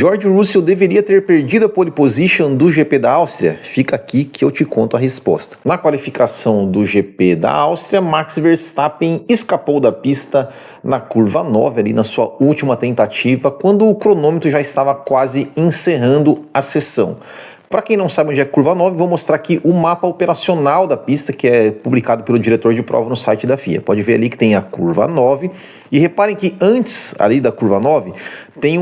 George Russell deveria ter perdido a pole position do GP da Áustria? Fica aqui que eu te conto a resposta. Na qualificação do GP da Áustria, Max Verstappen escapou da pista na curva 9, ali na sua última tentativa, quando o cronômetro já estava quase encerrando a sessão. Para quem não sabe onde é a curva 9, vou mostrar aqui o mapa operacional da pista, que é publicado pelo diretor de prova no site da FIA. Pode ver ali que tem a curva 9, e reparem que antes ali da curva 9, tem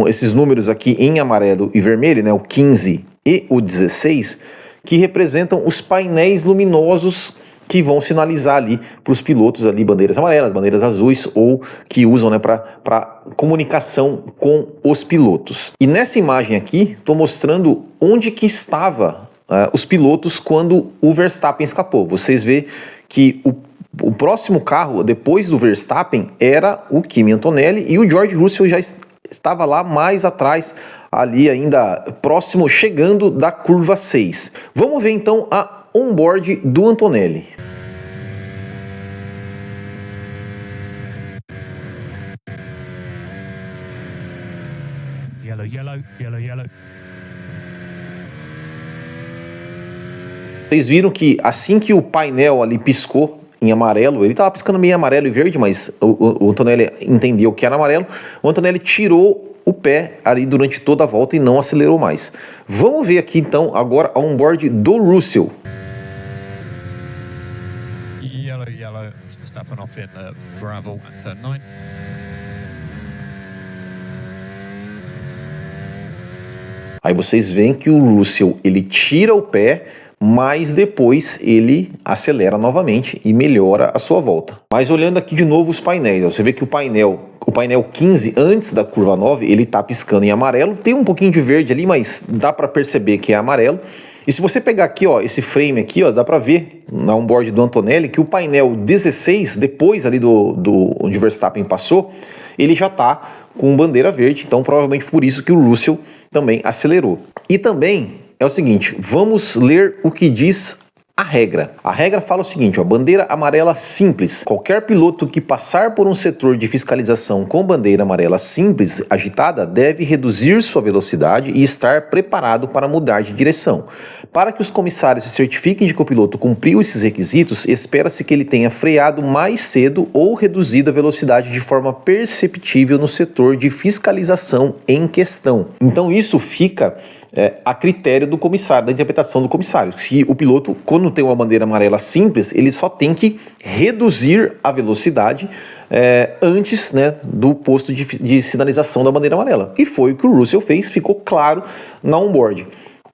esses números aqui em amarelo e vermelho, né, o 15 e o 16, que representam os painéis luminosos que vão sinalizar ali para os pilotos ali bandeiras amarelas, bandeiras azuis, ou que usam, né, para comunicação com os pilotos. E nessa imagem aqui, estou mostrando onde que estava os pilotos quando o Verstappen escapou. Vocês veem que o próximo carro, depois do Verstappen, era o Kimi Antonelli, e o George Russell já estava lá mais atrás, ali ainda próximo, chegando da curva 6. Vamos ver então a onboard do Antonelli. Yellow. Vocês viram que assim que o painel ali piscou em amarelo, ele estava piscando meio amarelo e verde, mas o Antonelli entendeu que era amarelo. O Antonelli tirou o pé ali durante toda a volta e não acelerou mais. Vamos ver aqui então agora a onboard do Russell. Yellow, Verstappen off in the gravel at turn 9. Aí vocês veem que o Russell, ele tira o pé, mas depois ele acelera novamente e melhora a sua volta. Mas olhando aqui de novo os painéis, você vê que o painel 15 antes da curva 9, ele tá piscando em amarelo, tem um pouquinho de verde ali, mas dá para perceber que é amarelo. E se você pegar aqui, ó, esse frame aqui, ó, dá para ver na onboard do Antonelli que o painel 16, depois ali onde o Verstappen passou, ele já tá com bandeira verde, então provavelmente por isso que o Russell também acelerou. E também é o seguinte, vamos ler o que diz a regra. A regra fala o seguinte, ó, bandeira amarela simples. Qualquer piloto que passar por um setor de fiscalização com bandeira amarela simples agitada deve reduzir sua velocidade e estar preparado para mudar de direção. Para que os comissários se certifiquem de que o piloto cumpriu esses requisitos, espera-se que ele tenha freado mais cedo ou reduzido a velocidade de forma perceptível no setor de fiscalização em questão. Então isso fica a critério do comissário, da interpretação do comissário. Se o piloto, quando tem uma bandeira amarela simples, ele só tem que reduzir a velocidade antes, né, do posto de sinalização da bandeira amarela. E foi o que o Russell fez, ficou claro na onboard.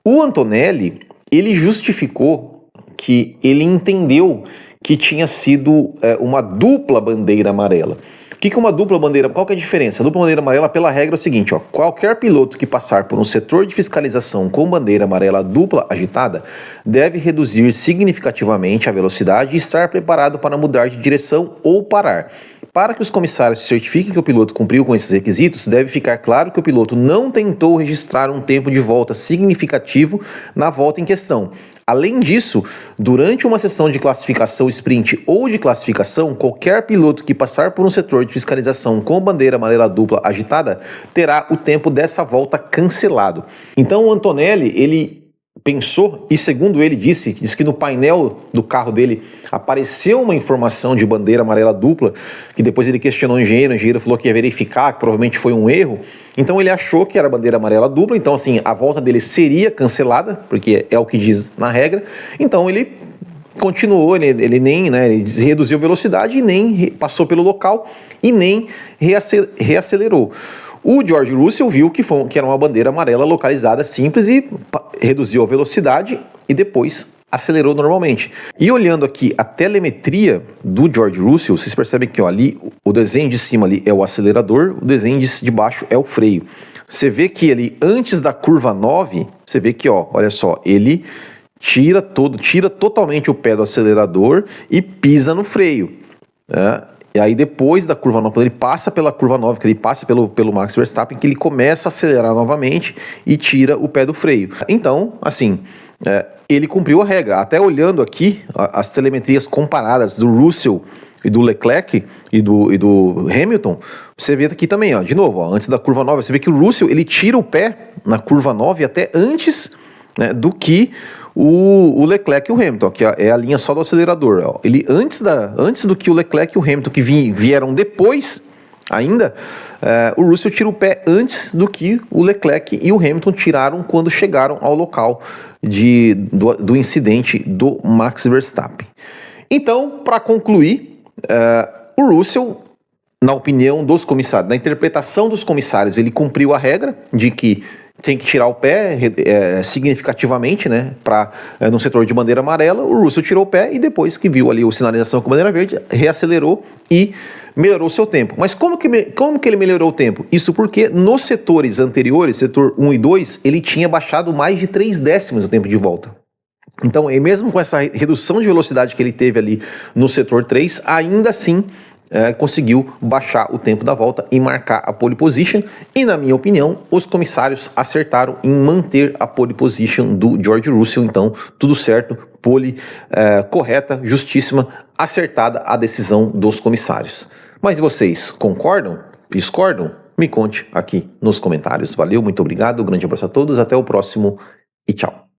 O Antonelli, ele justificou que ele entendeu que tinha sido uma dupla bandeira amarela. O que é uma dupla bandeira? Qual que é a diferença? A dupla bandeira amarela, pela regra, é o seguinte, ó, qualquer piloto que passar por um setor de fiscalização com bandeira amarela dupla agitada deve reduzir significativamente a velocidade e estar preparado para mudar de direção ou parar. Para que os comissários se certifiquem que o piloto cumpriu com esses requisitos, deve ficar claro que o piloto não tentou registrar um tempo de volta significativo na volta em questão. Além disso, durante uma sessão de classificação sprint ou de classificação, qualquer piloto que passar por um setor de fiscalização com bandeira amarela dupla agitada terá o tempo dessa volta cancelado. Então o Antonelli, ele pensou, e segundo ele disse que no painel do carro dele apareceu uma informação de bandeira amarela dupla, que depois ele questionou o engenheiro falou que ia verificar, que provavelmente foi um erro. Então ele achou que era bandeira amarela dupla, então assim, a volta dele seria cancelada, porque é o que diz na regra. Então ele continuou, ele nem, né, ele reduziu a velocidade e nem passou pelo local e nem reacelerou. O George Russell viu que era uma bandeira amarela localizada simples e reduziu a velocidade e depois acelerou normalmente. E olhando aqui a telemetria do George Russell, vocês percebem que ó, ali o desenho de cima ali é o acelerador, o desenho de baixo é o freio. Você vê que ali antes da curva 9, você vê que ó, olha só, ele tira totalmente o pé do acelerador e pisa no freio, né? E aí depois da curva 9, quando ele passa pela curva 9, que ele passa pelo Max Verstappen, que ele começa a acelerar novamente e tira o pé do freio. Então, assim, ele cumpriu a regra. Até olhando aqui as telemetrias comparadas do Russell e do Leclerc e do Hamilton, você vê aqui também, ó, de novo, ó, antes da curva 9, você vê que o Russell ele tira o pé na curva 9 até antes, né, do que o Leclerc e o Hamilton, que é a linha só do acelerador. Ó. Ele antes do que o Leclerc e o Hamilton, que vieram depois ainda, o Russell tira o pé antes do que o Leclerc e o Hamilton tiraram quando chegaram ao local do incidente do Max Verstappen. Então, para concluir, o Russell, na opinião dos comissários, na interpretação dos comissários, ele cumpriu a regra de que tem que tirar o pé significativamente, né, no setor de bandeira amarela. O Russell tirou o pé e depois que viu ali a sinalização com bandeira verde, reacelerou e melhorou seu tempo. Mas como que ele melhorou o tempo? Isso porque nos setores anteriores, setor 1 e 2, ele tinha baixado mais de 3 décimos o tempo de volta. Então, e mesmo com essa redução de velocidade que ele teve ali no setor 3, ainda assim conseguiu baixar o tempo da volta e marcar a pole position. E na minha opinião, os comissários acertaram em manter a pole position do George Russell. Então, tudo certo, pole correta, justíssima, acertada a decisão dos comissários. Mas vocês concordam? Discordam? Me conte aqui nos comentários. Valeu, muito obrigado, um grande abraço a todos, até o próximo e tchau.